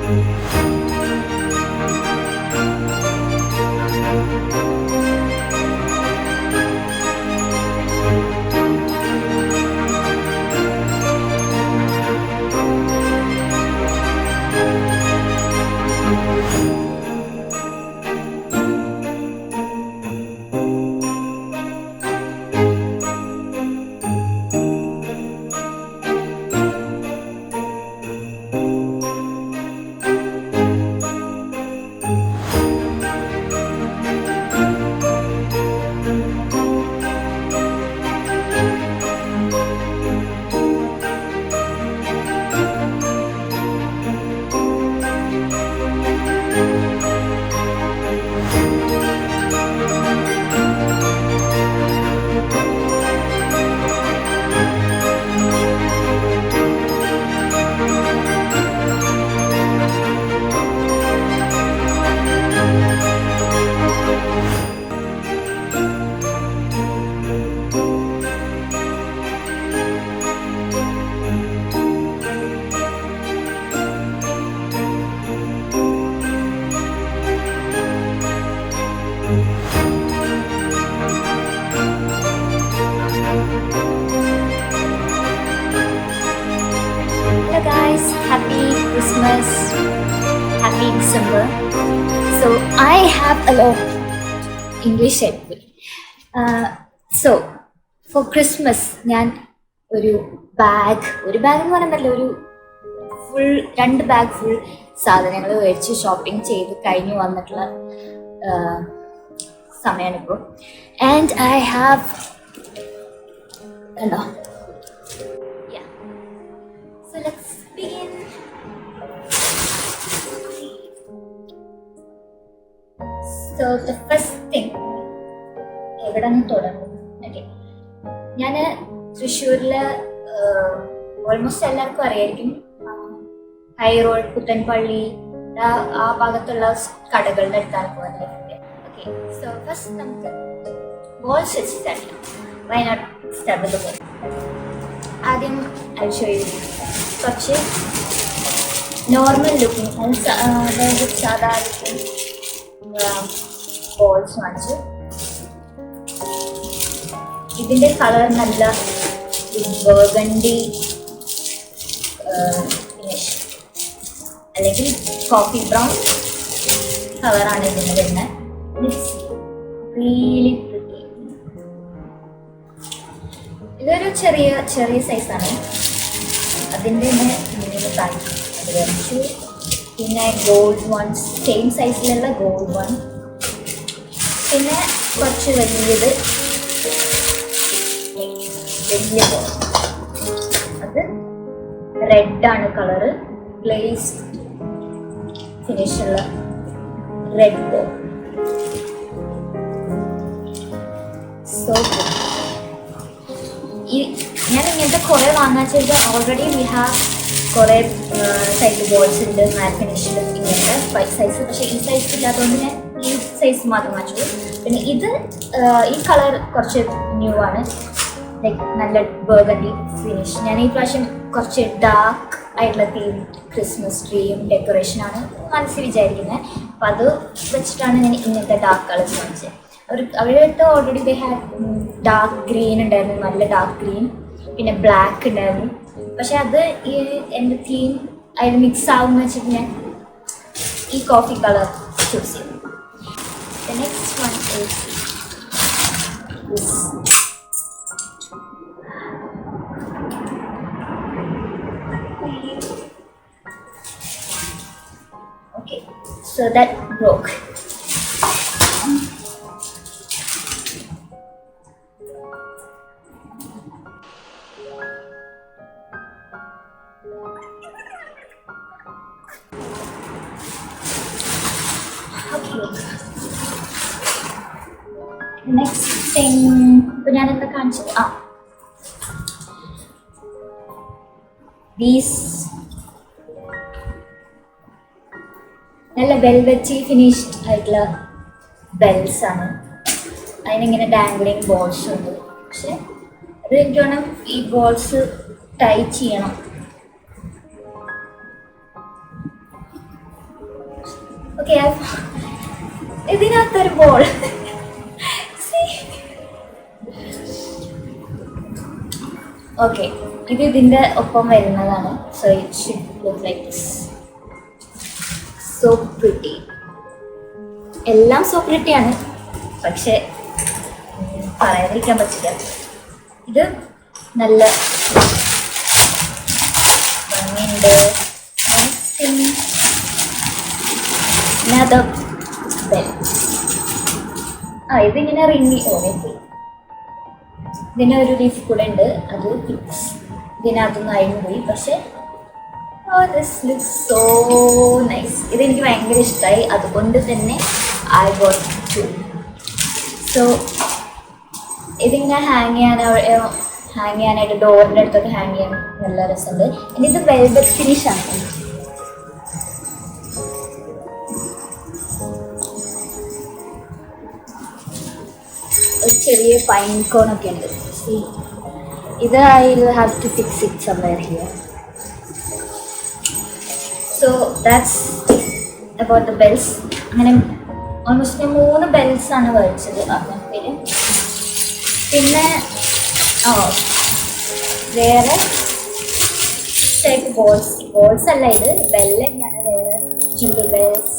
Hello guys, happy Christmas, happy December. So I have a lot of English helpful. So for Christmas ഞാൻ ഒരു bag എന്ന് പറയുന്നല്ലോ, ഒരു full 2 bag full സാധനങ്ങൾ മേടിച്ച് shopping ചെയ്ത് കഴിഞ്ഞ് വന്നിട്ടുള്ള സമയമാണിപ്പോൾ. ആൻഡ് ഐ ഹാവ് കണ്ടോ. So let's begin. So the first thing, എവിടെ നിന്ന് തുടങ്ങും? ഓക്കെ, ഞാൻ തൃശ്ശൂരില് ഓൾമോസ്റ്റ് എല്ലാവർക്കും അറിയായിരിക്കും, ഹൈ റോഡ് പുത്തൻപള്ളി ആ ഭാഗത്തുള്ള കടകളുടെ അടുത്താണ് പോകുന്നത്. ഓക്കെ, സോ ഫസ്റ്റ് നമുക്ക് ബോൾസ് വെച്ച് സ്റ്റാർട്ട് ചെയ്യാം. Why not start with ball? ആദ്യം ഐ ഷോ യു കുറച്ച് നോർമൽ ലുക്കിംഗ്, അതായത് സാധാ ലുക്കിംഗ് ബോൾസ് വാങ്ങിച്ചു. ഇതിൻ്റെ കളർ നല്ല ബർഗണ്ടി ഫിനിഷ് അല്ലെങ്കിൽ കോഫി ബ്രൗൺ കളറാണ് ഇതിന് വരുന്നത്. It's really pretty. ഇതൊരു ചെറിയ സൈസാണ്. അതിൻ്റെ തന്നെ ഇങ്ങനെ പാക്ക് അത് വരച്ചു. പിന്നെ ഗോൾഡ് വൺ, സെയിം സൈസിലുള്ള ഗോൾഡ് വൺ. പിന്നെ കുറച്ച് വലിയത്, വലിയ ബോൾ, അത് റെഡാണ് കളറ്, ഗ്ലേസ് ഫിനിഷുള്ള റെഡ് ബോൾ. സോ ഞാൻ ഇങ്ങനത്തെ കുറേ വാങ്ങാൻ ചെയ്ത് ഓൾറെഡി വി ഹാവ് കുറേ സൈസ് ബോൾസ് ഉണ്ട്, മാറ്റ് ഫിനിഷിൽ ഇങ്ങനത്തെ സൈസ്. പക്ഷേ ഈ സൈസ് ഇല്ലാത്തതുകൊണ്ട് ഞാൻ ഈ സൈസ് മാത്രം വാങ്ങിച്ചു. പിന്നെ ഇത് ഈ കളർ കുറച്ച് ന്യൂ ആണ്, ലൈക്ക് നല്ല ബർഗണ്ടി ഫിനിഷ്. ഞാൻ ഈ പ്രാവശ്യം കുറച്ച് ഡാർക്ക് ആയിട്ടുള്ള തീം ക്രിസ്മസ് ട്രീയും ഡെക്കറേഷനാണ് മനസ്സിൽ വിചാരിക്കുന്നത്. അപ്പം അത് വെച്ചിട്ടാണ് ഞാൻ ഇങ്ങനത്തെ ഡാർക്ക് കളേഴ്സ് വാങ്ങിച്ചത്. അവരുടെ already they have dark green ഉണ്ടായിരുന്നു, നല്ല ഡാർക്ക് ഗ്രീൻ, പിന്നെ ബ്ലാക്ക് ഉണ്ടായിരുന്നു. പക്ഷെ അത് ഈ എൻ്റെ തീം അതിൽ മിക്സ് ആവുമെന്ന് വെച്ചിട്ട് ഞാൻ ഈ കോഫി കളർ ചൂസ് ചെയ്തു. The next one is this. Okay, so that broke. Next thing ഇപ്പം ഞാനെന്താ കാണിച്ചത്, ദീസ് നല്ല വെൽവെറ്റി ഫിനിഷ്ഡ് ആയിട്ടുള്ള ബെൽസ് ആണ്. അതിനിങ്ങനെ ഡാംഗ്ലിങ് ബോൾസ് ഉണ്ട്. പക്ഷെ അത് എനിക്ക് വേണം ഈ ബോൾസ് ടൈ ചെയ്യണം. ഓക്കെ ഇതിനകത്തൊരു ബോൾ. ഓക്കെ, ഇത് ഇതിൻ്റെ ഒപ്പം വരുന്നതാണ്. So it should look like this. So pretty. എല്ലാം സോ പ്രിട്ടിയാണ്, പക്ഷെ പറയാതിരിക്കാൻ പറ്റില്ല. ഇത് നല്ല ഭംഗിയുണ്ട്. പിന്നെ അത് ബെൽ. ഇതിങ്ങനെ റിങ്ങി. ഇതിനൊരു ലീഫ് കൂടെ ഉണ്ട്, അത് ഫിക്സ്. ഇതിനകത്തൊന്നും അഴിഞ്ഞു പോയി. പക്ഷെ ദിസ് ലുക്സ് സോ നൈസ്. ഇതെനിക്ക് ഭയങ്കര ഇഷ്ടമായി, അതുകൊണ്ട് തന്നെ ഐ ഗോട്ട് ടു. സോ ഇതിങ്ങനെ ഹാങ് ചെയ്യാനായിട്ട് ഡോറിൻ്റെ അടുത്തൊക്കെ ഹാങ് ചെയ്യാൻ നല്ല രസമുണ്ട്. ഇനി ഇത് വെൽവെറ്റ് ഫിനിഷാണ്. ഒരു ചെറിയ പൈൻ കോണൊക്കെ ഉണ്ട്. ഇത് I will have to fix it somewhere here. So that's about the bells. അങ്ങനെ ഓൾമോസ്റ്റ് ഞാൻ 3 ബെൽസാണ് മേടിച്ചത് അങ്ങനത്തെ. പിന്നെ വേറെ ടൈപ്പ് ബോൾസ് അല്ല, ഇത് ബെല്ല് തന്നെയാണ്. വേറെ ജിംഗിൾ ബെൽസ്,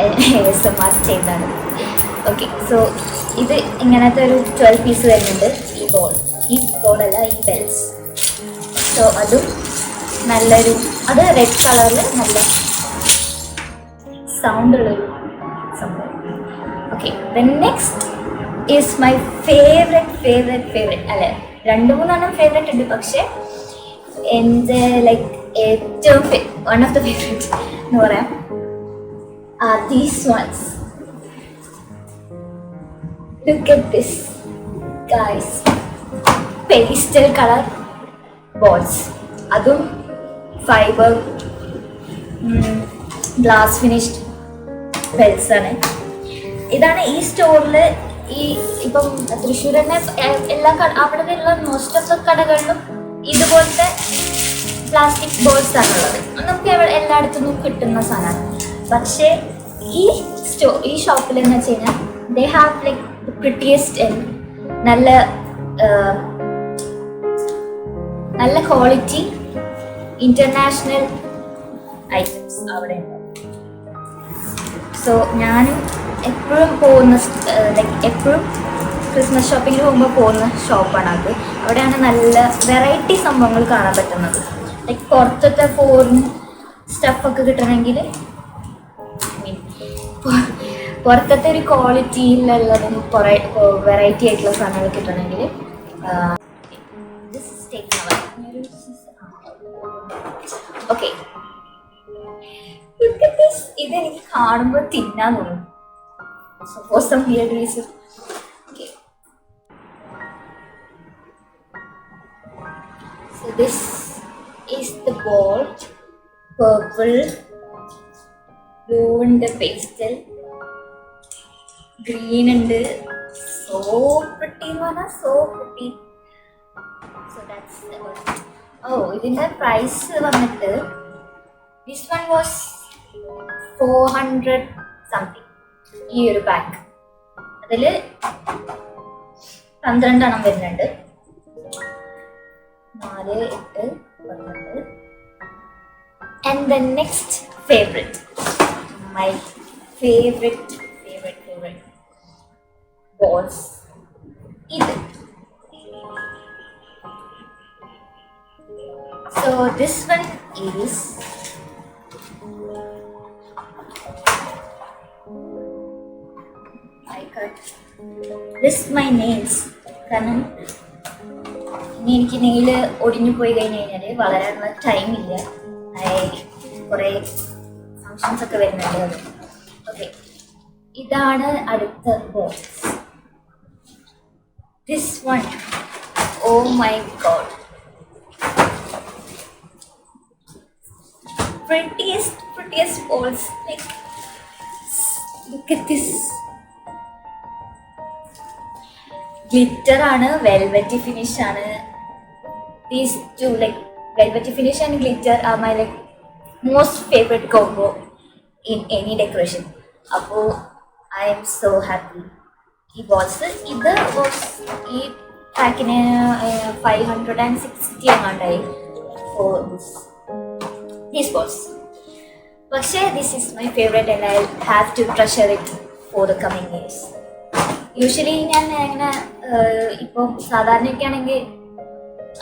ASMR ചെയ്യുന്നതാണ്. ഓക്കെ, സോ ഇത് ഇങ്ങനത്തെ ഒരു 12 പീസ് വരുന്നുണ്ട്. ഈ ബോളല്ല, ഈ ബെൽസ്. സോ അതും നല്ലൊരു, അത് റെഡ് കളറിൽ നല്ല സൗണ്ട് ഉള്ളൊരു സംഭവം. Okay, then next is my favourite അല്ലെ, 2-3 ഫേവറേറ്റ് ഉണ്ട്, പക്ഷെ എൻ്റെ ലൈക്ക് ഏറ്റവും വൺ ഓഫ് ദ ഫേവറേറ്റ് എന്ന് പറയാം are these ones. Look at this, guys. Pastel color balls. അതും ഫൈബർ ഗ്ലാസ് ഫിനിഷ്ഡ് ബെൽസ് ആണ്. ഇതാണ് ഈ സ്റ്റോറിൽ. ഇപ്പം തൃശ്ശൂർ തന്നെ എല്ലാ അവിടെയുള്ള മോസ്റ്റ് ഓഫ് ദ കടകളിലും ഇതുപോലത്തെ പ്ലാസ്റ്റിക് ബോൾസ് ആണുള്ളത്. നമുക്ക് എല്ലായിടത്തുനിന്നും കിട്ടുന്ന സാധനമാണ്. പക്ഷേ ഈ ഷോപ്പിൽ എന്ന് വെച്ച് കഴിഞ്ഞാൽ they have like the prettiest and നല്ല ക്വാളിറ്റി ഇന്റർനാഷണൽ ഐറ്റംസ് അവിടെ ഉണ്ട്. സോ ഞാനും എപ്പോഴും എപ്പോഴും ക്രിസ്മസ് ഷോപ്പിങ്ങിന് പോകുമ്പോൾ പോകുന്ന ഷോപ്പാണ് അത്. അവിടെയാണ് നല്ല വെറൈറ്റി സംഭവങ്ങൾ കാണാൻ പറ്റുന്നത്. ലൈക്ക് പുറത്തത്തെ ഫോറിൻ സ്റ്റഫൊക്കെ കിട്ടണമെങ്കിൽ, പുറത്തത്തെ ഒരു ക്വാളിറ്റിയിലുള്ളതും കുറേ വെറൈറ്റി ആയിട്ടുള്ള സാധനങ്ങൾ കിട്ടണമെങ്കിൽ ഓക്കെ. ഇതെനിക്ക് കാണുമ്പോൾ തിന്നാൻ തോന്നും. For some weird reason. Okay. So this is the ball. Purple, blue and pastel, green and so pretty, Mana, so pretty. So that's about it. Oh, ഇതിന്റെ price വന്നിട്ട് this one was 400 something. ഈ ഒരു pack അതിൽ 12 വരുന്നുണ്ട്. 4, 8, 12. And the next favorite, my favorite balls. So this one is this my nails. കാരണം ഇനി എനിക്ക് nail ഒടിഞ്ഞു പോയി കഴിഞ്ഞ് കഴിഞ്ഞാൽ വളരാനുള്ള ടൈമില്ല. കുറേ ഫങ്ഷൻസ് ഒക്കെ വരുന്നുണ്ട് അത്. ഓക്കെ, ഇതാണ് അടുത്ത box. This one, oh my god, prettiest balls. Like, look at this. Glitter ആണ്, വെൽവെറ്റി ഫിനിഷ് ആണ്. These two like velvety finish and glitter are my like most favorite combo in any decoration. അപ്പോൾ I am so happy. ഈ balls ഇത് ഈ പാക്കിന് 560 എങ്ങാണ്ടായി for these balls. പക്ഷേ this is my favourite and I have to treasure it for the coming years. Usually ഞാൻ ഇങ്ങനെ ഇപ്പോൾ സാധാരണയൊക്കെ ആണെങ്കിൽ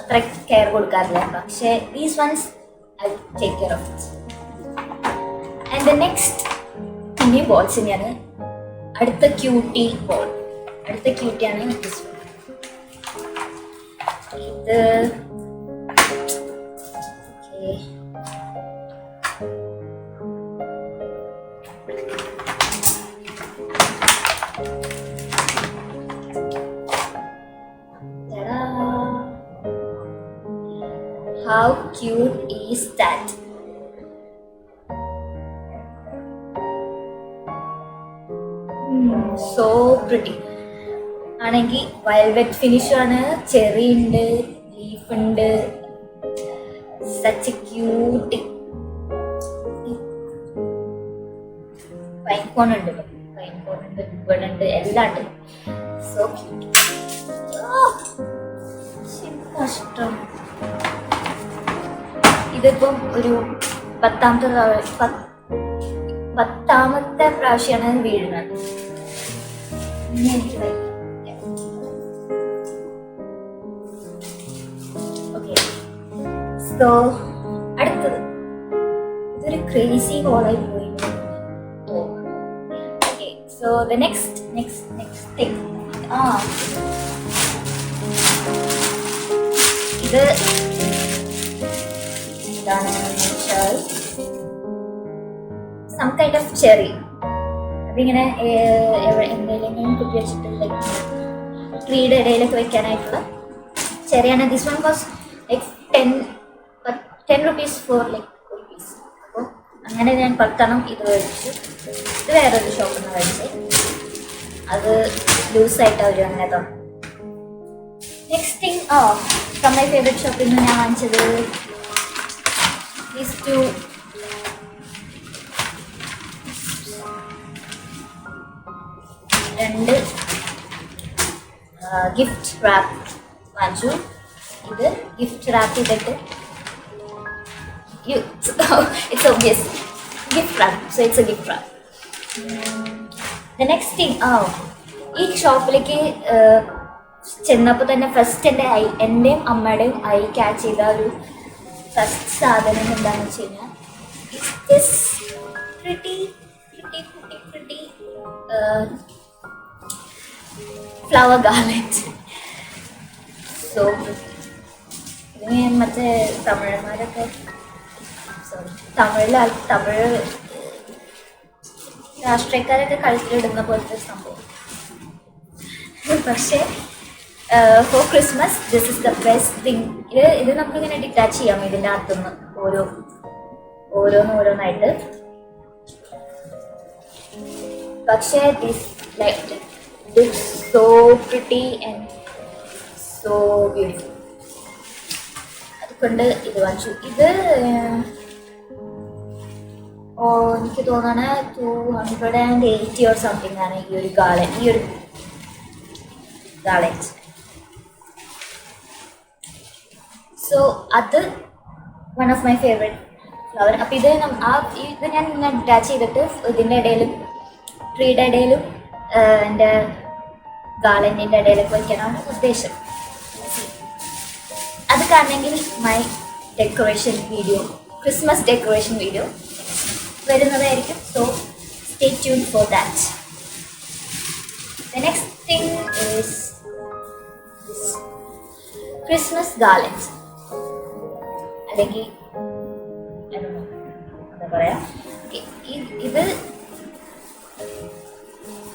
അത്ര കെയർ കൊടുക്കാറില്ല, പക്ഷേ these ones I take care of it. And the next ഇനിയും ബോൾസ് തന്നെയാണ്. അടുത്ത ക്യൂട്ടി ബോൾ, അടുത്ത ക്യൂട്ടിയാണ് ദിസ് വൺ. ഇത് okay, how cute is that? So pretty. ആണെങ്കിൽ വയൽവെറ്റ് ഫിനിഷ് ആണ്, ചെറി ഉണ്ട്, ലീഫ് ഉണ്ട്. Such cute. പൈൻകോൺ ഉണ്ട്, പൈൻകോൺ ഉണ്ട്, റിബൺ ഉണ്ട്, എല്ലാം ഉണ്ട്. So cute. കഷ്ടം. ഇതിപ്പം ഒരു പത്താമത്തെ പ്രാവശ്യമാണ് വീഴുന്നത്. എനിക്ക് ഓക്കെ, സോ അടുത്തത് ഇതൊരു ക്രേസി ഹോളായി പോയി. Okay, so the next thing, ഇത് എന്താണെന്ന് വെച്ചാൽ സം കൈൻഡ് ഓഫ് ചെറി. അതിങ്ങനെ എന്തെങ്കിലും കുത്തി വെച്ചിട്ട് ലൈക്ക് ട്രീയുടെ ഇടയിലൊക്കെ വെക്കാനായിട്ടുള്ള ചെറിയാണ്. This one cost like 10 rupees for like ഒരു പീസ്. അപ്പോൾ അങ്ങനെ ഞാൻ 10 ഇത് മേടിച്ചു. ഇത് വേറൊരു ഷോപ്പിൽ നിന്ന് മേടിച്ച്, അത് ലൂസായിട്ട് അവർ അങ്ങനെ തന്നു. Next thing, from my favourite ഷോപ്പിൽ നിന്ന് ഞാൻ വാങ്ങിച്ചത് these two രണ്ട് ഗിഫ്റ്റ് റാപ്പ് വാങ്ങിച്ചു. ഇത് ഗിഫ്റ്റ് റാപ്പ് ചെയ്തിട്ട് it's obvious gift rap, so it's A gift rap. The next thing, ഈ ഷോപ്പിലേക്ക് ചെന്നപ്പോൾ തന്നെ ഫസ്റ്റ് എൻ്റെയും അമ്മയുടെയും ഐ ക്യാച്ച് ചെയ്ത ഒരു ഫസ്റ്റ് സാധനം എന്താണെന്ന് വെച്ച് കഴിഞ്ഞാൽ ഫ്ലവർ ഗാർലൻഡ്. സോ ഇതിന് മറ്റേ തമിഴന്മാരൊക്കെ തമിഴ് രാഷ്ട്രീയക്കാരൊക്കെ കഴുത്തിലിടുന്ന പോലത്തെ സംഭവം. പക്ഷേ for Christmas this is the best thing. ഇത് നമുക്കിങ്ങനെ ഡിറ്റാച്ച് ചെയ്യാം ഇതിൻ്റെ അകത്തുനിന്ന് ഓരോന്നായിട്ട്. പക്ഷേ this like so pretty and so beautiful. അതുകൊണ്ട് ഇത് വാങ്ങിച്ചു. ഇത് എനിക്ക് തോന്നുന്നു 280 or സംതിങ് ആണ് ഈ ഒരു ഗാർലൻഡ്. സോ അത് one of my favourite flower. അപ്പോൾ ഇത് ഞാൻ ഇങ്ങനെ അറ്റാച്ച് ചെയ്തിട്ട് ഇതിൻ്റെ ഇടയിലും ട്രീയുടെ ഇടയിലും എൻ്റെ ഗാർലൻഡിൻ്റെ ഇടയിലൊക്കെ വയ്ക്കാനാണ് ഉദ്ദേശം. അത് കാണണമെങ്കിൽ my decoration video, Christmas decoration video വരുന്നതായിരിക്കും. So stay tune for that. The next thing is this Christmas garland, അല്ലെങ്കിൽ എന്താ പറയാ, ഇത്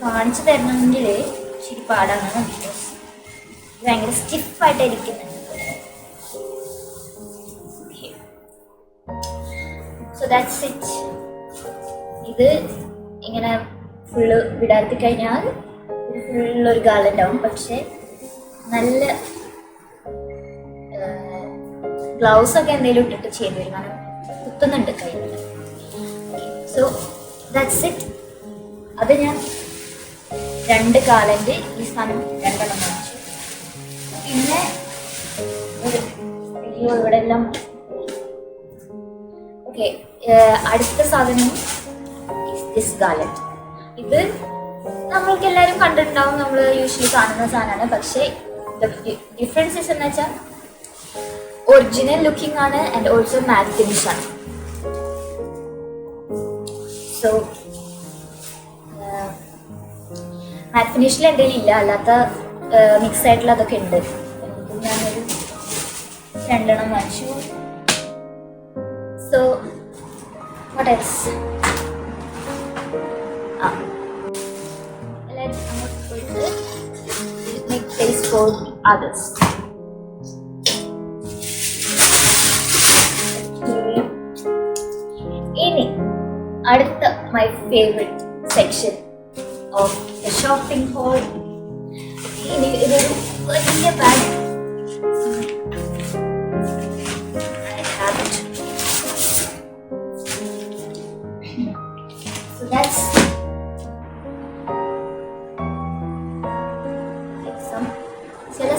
കാണിച്ചു തരണമെങ്കിൽ ശരി പാടാണ്. ബിക്കോസ് ഇത് ഭയങ്കര സ്റ്റിഫായിട്ടായിരിക്കുന്നുണ്ട്. So that's it. ഇത് ഇങ്ങനെ ഫുള്ള് വിടാത്തി കഴിഞ്ഞാൽ ഫുള്ളൊരു ഗാർലൻഡ് ആവും. പക്ഷേ നല്ല ഗ്ലൗസ് ഒക്കെ എന്തെങ്കിലും ഇട്ടിട്ട് ചെയ്തു വരും, കാരണം കുത്തുന്നുണ്ട് കയ്യിൽ. So that's it. അത് ഞാൻ 2 കാലൻ്റെ ഈ സാധനം 2 വാങ്ങിച്ചു. പിന്നെ ഇവിടെ എല്ലാം ഓക്കെ. അടുത്ത സാധനം ദിസ് ഗാലറ്റ്. ഇത് നമ്മൾക്ക് എല്ലാവരും കണ്ടിട്ടുണ്ടാവും, നമ്മൾ യൂഷ്വലി കാണുന്ന സാധനമാണ്. പക്ഷേ ഡിഫറൻസസ് എന്ന് വെച്ചാൽ ഒറിജിനൽ ലുക്കിംഗ് ആണ് ആൻഡ് ഓൾസോ മാറ്റ് ഫിനിഷ് ആണ്. സോ മാറ്റ് ഫിനിഷിൽ എന്തെങ്കിലും ഇല്ല, അല്ലാത്ത മിക്സ് ആയിട്ടുള്ള അതൊക്കെ ഉണ്ട്. ഞാനൊരു 2 വാങ്ങിച്ചു. So what else? Let's make space for others. ഇനി അടുത്ത my favorite section of the shopping hall. ഇനി ഇതൊരു വലിയ bag. I have it. So that's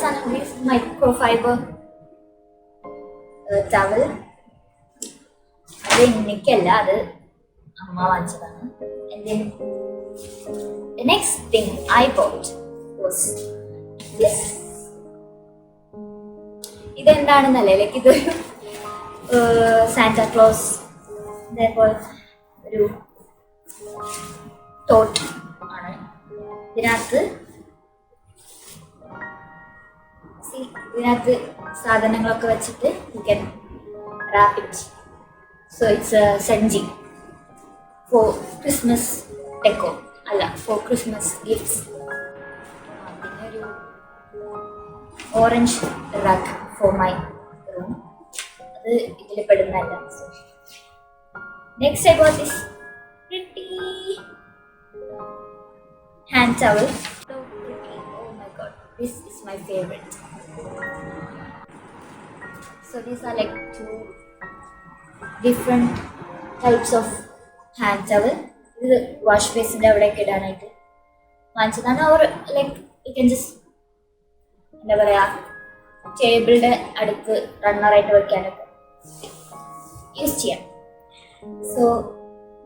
some this microfiber towel. അത് എനിക്കല്ല, അത് അമ്മ വാങ്ങിച്ചതാണ്. And then the next thing I bought was this. ഇതെന്താണെന്നല്ലേ, ലൈക്ക് ഇതൊരു സാന്റാക്ലോസ് അതേപോലെ ഒരു തോട്ട് ആണ്. ഇതിനകത്ത് സാധനങ്ങളൊക്കെ വെച്ചിട്ട് you can wrap it. So it's a senji for Christmas decor, അല്ല for Christmas gifts. പിന്നെ ഒരു orange rug for my room. അത് ഇതിൽ പെടുന്നല്ല. Next I got this pretty hand towel. So pretty. Oh my god, this is my favorite. So these are like 2 different types of hand towel. ഇത് wash ബേസിൻ്റെ അവിടെയൊക്കെ ഇടാനായിട്ട് വാങ്ങിച്ചതാണ്. അവർ like you can just എന്താ പറയുക, ടേബിളിൻ്റെ അടുത്ത് റണ്ണറായിട്ട് വെക്കാനൊക്കെ യൂസ് ചെയ്യാം. സോ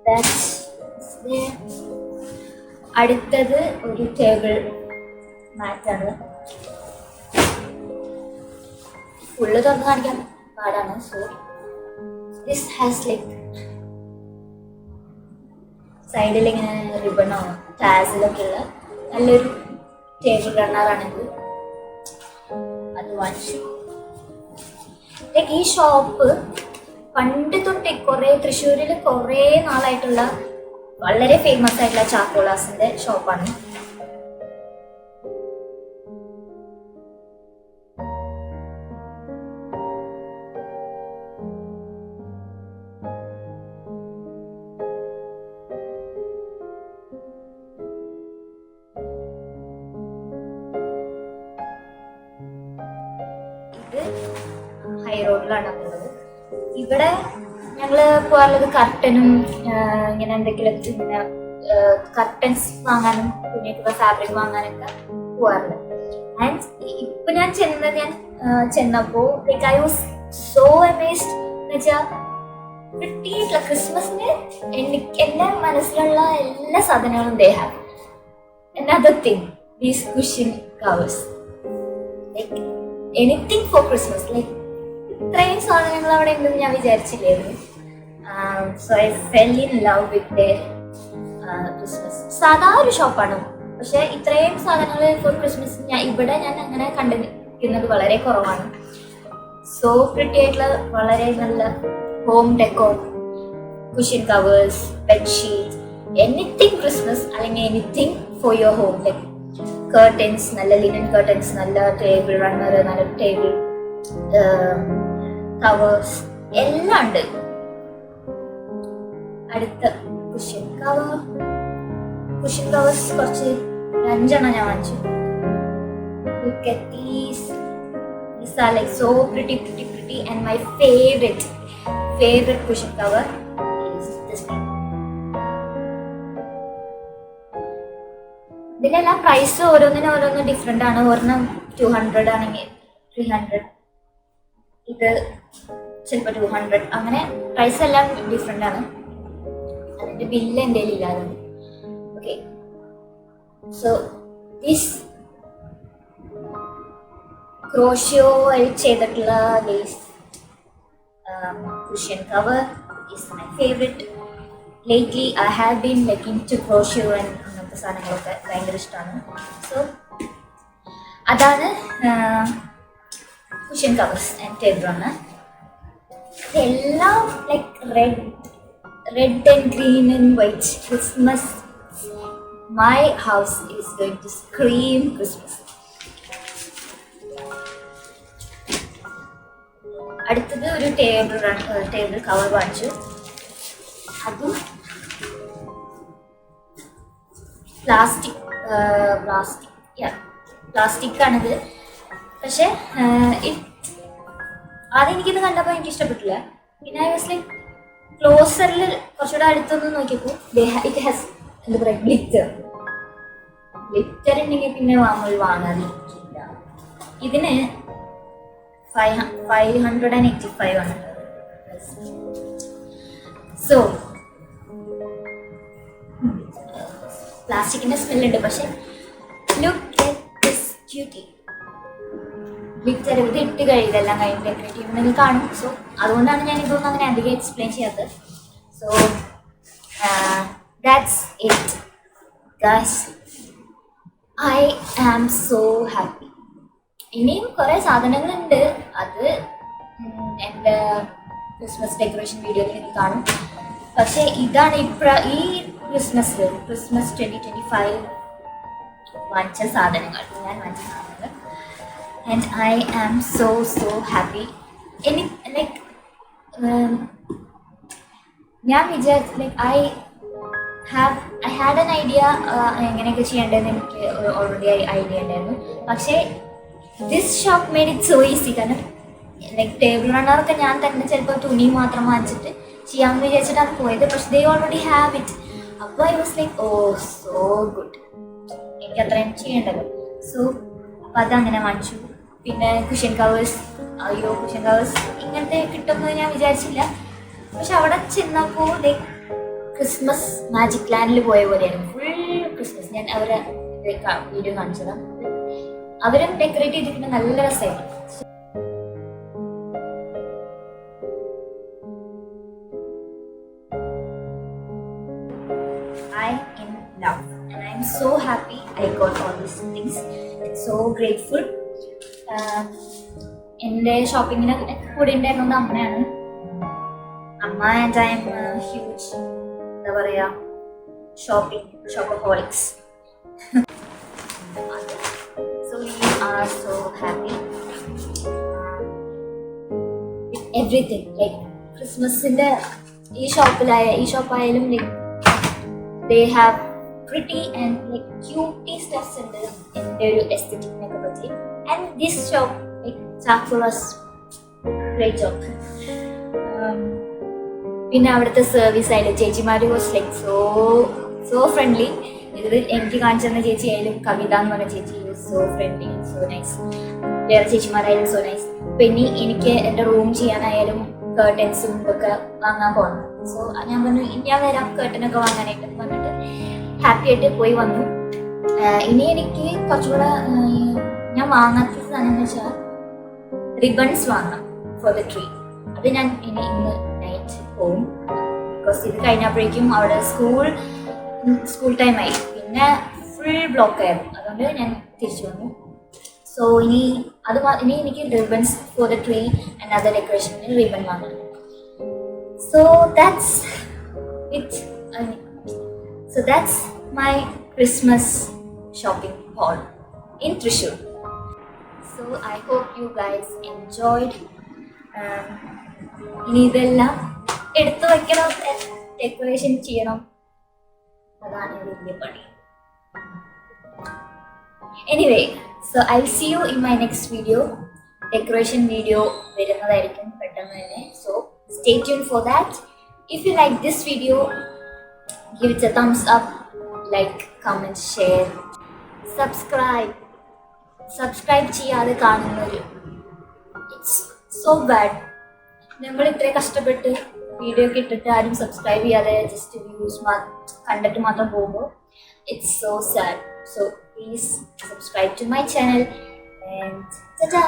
ദാറ്റ്സ് അടുത്തത് ഒരു ടേബിൾ മാറ്റാണ്. ഫുള്ള് തുറന്ന് കാണിക്കാൻ പാടാണ്. സോ ദിസ് ഹാസ് ലൈക്ക് സൈഡിൽ ഇങ്ങനെ റിബണോ ടാസിലൊക്കെ ഉള്ള നല്ലൊരു ടേബിൾ റണ്ണറാണിത്. അത് വാങ്ങിച്ചു. ലൈക്ക് ഈ ഷോപ്പ് പണ്ട് തൊട്ടേ തൃശ്ശൂരിൽ കുറേ നാളായിട്ടുള്ള വളരെ ഫേമസ് ആയിട്ടുള്ള ചാക്കോളാസിന്റെ ഷോപ്പാണ്. ഇത് ഹൈ റോഡിലാണ് ഉള്ളത്. ഇവിടെ ഞങ്ങള് പോകാറുള്ളത് കർട്ടനും ഇങ്ങനെ എന്തെങ്കിലും ഇങ്ങനെ കർട്ടൻസ് വാങ്ങാനും കുഞ്ഞിട്ടുള്ള ഫാബ്രിക് വാങ്ങാനൊക്കെ പോകാറുണ്ട്. ആൻഡ് ഇപ്പൊ ഞാൻ ചെന്നപ്പോ like I was so amazed. എന്ന് വെച്ചാൽ കിട്ടിയിട്ടുള്ള ക്രിസ്മസിന് എന്റെ മനസ്സിലുള്ള എല്ലാ സാധനങ്ങളും they have. another thing, these cushion covers, like anything for Christmas, like ഇത്രയും സാധനങ്ങൾ അവിടെ ഉണ്ടെന്ന് ഞാൻ വിചാരിച്ചില്ലായിരുന്നു. So I fell in love with their Christmas. സാധാ ഒരു ഷോപ്പാണ്, പക്ഷെ ഇത്രയും സാധനങ്ങൾ ഫോർ ക്രിസ്മസ് ഞാൻ അങ്ങനെ കണ്ടിരിക്കുന്നത് വളരെ കുറവാണ്. സോ പ്രിറ്റി ആയിട്ടുള്ള വളരെ നല്ല home decor, cushion covers, bedsheet, anything Christmas അല്ലെങ്കിൽ anything for your home, like curtains, നല്ല ലിനൻ കർട്ടൻസ്, നല്ല ടേബിൾ റണ്ണർ, നല്ല ടേബിൾ കവേഴ്സ് എല്ലാം ഉണ്ട്. അടുത്ത കുഷൻ കവേഴ്സ് കുറച്ച് 5 ഞാൻ വാങ്ങിച്ചു. Look at these are like so pretty. pretty and my favorite cushion cover is this one. ഇതിലെല്ലാം പ്രൈസ് ഓരോന്നിനും ഡിഫറെൻ്റ് ആണ്. ഒരെണ്ണം 200 ആണെങ്കിൽ 300, ഇത് ചിലപ്പോൾ 200, അങ്ങനെ പ്രൈസ് എല്ലാം ഡിഫറെൻ്റ് ആണ്. അതിൻ്റെ ബില്ല് എൻ്റെ കയ്യിലില്ലാതെ. ഓക്കെ, സോ ദിസ് ക്രോഷ്യോ ചെയ്തിട്ടുള്ള lace cushion cover is my favorite. Lately I have been like into crochet and അങ്ങനത്തെ സാധനങ്ങളൊക്കെ ഭയങ്കര ഇഷ്ടമാണ്. സോ അതാണ് cushion covers and table runner. ഇതെല്ലാം like red and green and white Christmas. My house is going to scream Christmas. അടുത്തത് ഒരു table cover വാങ്ങിച്ചു. അതും പ്ലാസ്റ്റിക് ആണിത്. പക്ഷെ ആദ്യം എനിക്കിത് കണ്ടപ്പോൾ എനിക്ക് ഇഷ്ടപ്പെട്ടില്ല. പിന്നെ ഐ വാസ് ലൈക്ക് ക്ലോസറിൽ കുറച്ചുകൂടെ അടുത്തൊന്ന് നോക്കിയപ്പോൾ ഇറ്റ് ഹാസ് എന്താ പറയുക ഗ്ലിറ്റർ ഉണ്ടെങ്കിൽ പിന്നെ വാങ്ങാതിരിക്കില്ല. ഇതിന് 585 ആണ്. സോ പ്ലാസ്റ്റിക്കിന്റെ സ്മെല്ലുണ്ട്, പക്ഷെ ഗ്ലിറ്റർ ഇത് ഇട്ട് കഴിയില്ലെല്ലാം കഴിഞ്ഞ് ഡെക്കറേറ്റ് ചെയ്യുമ്പോൾ കാണും. സോ അതുകൊണ്ടാണ് ഞാൻ ഇതൊന്നും അങ്ങനെ അധികം എക്സ്പ്ലെയിൻ ചെയ്യാത്തത്. So that's it guys. I am so happy. ഇനിയും കുറേ സാധനങ്ങളുണ്ട്, അത് എൻ്റെ ക്രിസ്മസ് ഡെക്കറേഷൻ വീഡിയോയിൽ എനിക്ക് കാണും. പക്ഷേ ഇതാണ് ഈ ക്രിസ്മസ് 2025 വാങ്ങിച്ച സാധനങ്ങൾ, ഞാൻ വാങ്ങിച്ച സാധനങ്ങൾ. And I am so happy. Like ഞാൻ വിചാരിച്ചു like I had an idea എങ്ങനെയൊക്കെ ചെയ്യേണ്ടതെന്ന് എനിക്ക് ഓൾറെഡി ഐഡിയ ഉണ്ടായിരുന്നു. പക്ഷേ this shop made it so easy. കാരണം ലൈക്ക് ടേബിൾ റണ്ണറൊക്കെ ഞാൻ തന്നെ ചിലപ്പോൾ തുണി മാത്രം വാങ്ങിച്ചിട്ട് ചെയ്യാമെന്ന് വിചാരിച്ചിട്ടാണ് പോയത്. പക്ഷെ ദേ ഓൾറെഡി ഹാവ് ഇറ്റ്. അപ്പോൾ I was like oh so good, എനിക്ക് അത്രയും ചെയ്യേണ്ടല്ലോ. സോ അപ്പോൾ അതങ്ങനെ വാങ്ങിച്ചു. പിന്നെ കുഷ്യൻ കവേഴ്സ് ഇങ്ങനത്തെ കിട്ടുമെന്ന് ഞാൻ വിചാരിച്ചില്ല. പക്ഷെ അവിടെ ചെന്നപ്പോൾ ലൈക്ക് ക്രിസ്മസ് മാജിക് ലാൻഡിൽ പോയ പോലെയായിരുന്നു. Full Christmas. ഞാൻ അവരെ വീഡിയോ കാണിച്ചതാണ്. അവരും ഡെക്കറേറ്റ് ചെയ്തിട്ടുണ്ട്, നല്ല രസമായിരുന്നു. I am in love and I am so happy I got all these things. I'm so grateful. എൻ്റെ ഷോപ്പിങ്ങിന് കൂടെ ഉണ്ടായിരുന്നത് അമ്മയാണ്. അമ്മ ആൻഡ് ഐ എം ഹ്യൂജ് എന്താ പറയുക ഷോപ്പഹോളിക്സ്. So we are so happy with everything. Like ക്രിസ്മസിന്റെ ഈ ഷോപ്പായാലും like they have pretty and like cutie stuffs ഉണ്ട് എൻ്റെ ഒരു എസ്തെറ്റിക്കിനൊക്കെ പറ്റി. And this shop like Chakula's great job. പിന്നെ അവിടുത്തെ സർവീസ് ആയാലും ചേച്ചിമാര് വാസ് ലൈക്ക് സോ ഫ്രണ്ട്ലി. ഇത് എനിക്ക് കാണിച്ചു തന്ന ചേച്ചി ആയാലും കവിത എന്ന് പറഞ്ഞ ചേച്ചി സോ ഫ്രണ്ട്ലി, സോ നൈസ്. വേറെ ചേച്ചിമാരായാലും സോ നൈസ്. പിന്നെ എനിക്ക് എൻ്റെ റൂം ചെയ്യാനായാലും കേർട്ടൻസും ഒക്കെ വാങ്ങാൻ പോകണം. സോ ഞാൻ പറഞ്ഞു ഞാൻ വരാം കേർട്ടനൊക്കെ വാങ്ങാനായിട്ട് പറഞ്ഞിട്ട് ഹാപ്പി ആയിട്ട് പോയി വന്നു. ഇനി എനിക്ക് കുറച്ചുകൂടെ ഞാൻ വാങ്ങാത്ത സാധനം എന്ന് വെച്ചാൽ റിബൺസ് വാങ്ങണം ഫോർ ദ ട്രീ. അത് ഞാൻ ഇന്ന് നൈറ്റ് പോകും. ബിക്കോസ് ഇത് കഴിഞ്ഞപ്പോഴേക്കും അവിടെ സ്കൂൾ ടൈമായി, പിന്നെ ഫുൾ ബ്ലോക്ക് ആയിരുന്നു. അതുകൊണ്ട് ഞാൻ തിരിച്ചു വന്നു. സോ ഇനി എനിക്ക് ribbons for the tree and other ഡെക്കറേഷന് റിബൺ വാങ്ങണം. So that's it. So that's my Christmas shopping haul in Thrissur. So I hope you guys enjoyed. ഇനി ഇതെല്ലാം എടുത്തു വയ്ക്കണം, ഡെക്കറേഷൻ ചെയ്യണം, അതാണ് വലിയ പണി. Anyway, so I'll see you in my next video. Decoration video വരുന്നതായിരിക്കും പെട്ടെന്ന് തന്നെ. So stay tune for that. If you like this video, give it a thumbs up, like, comment, share, subscribe ചെയ്യാതെ കാണുന്നൊരു, it's so bad. നമ്മൾ ഇത്ര കഷ്ടപ്പെട്ട് video ഒക്കെ ഇട്ടിട്ട് ആരും സബ്സ്ക്രൈബ് ചെയ്യാതെ ജസ്റ്റ് വ്യൂസ് കണ്ടിട്ട് മാത്രം പോകുമ്പോൾ it's so sad. So please subscribe to my channel and ta-da!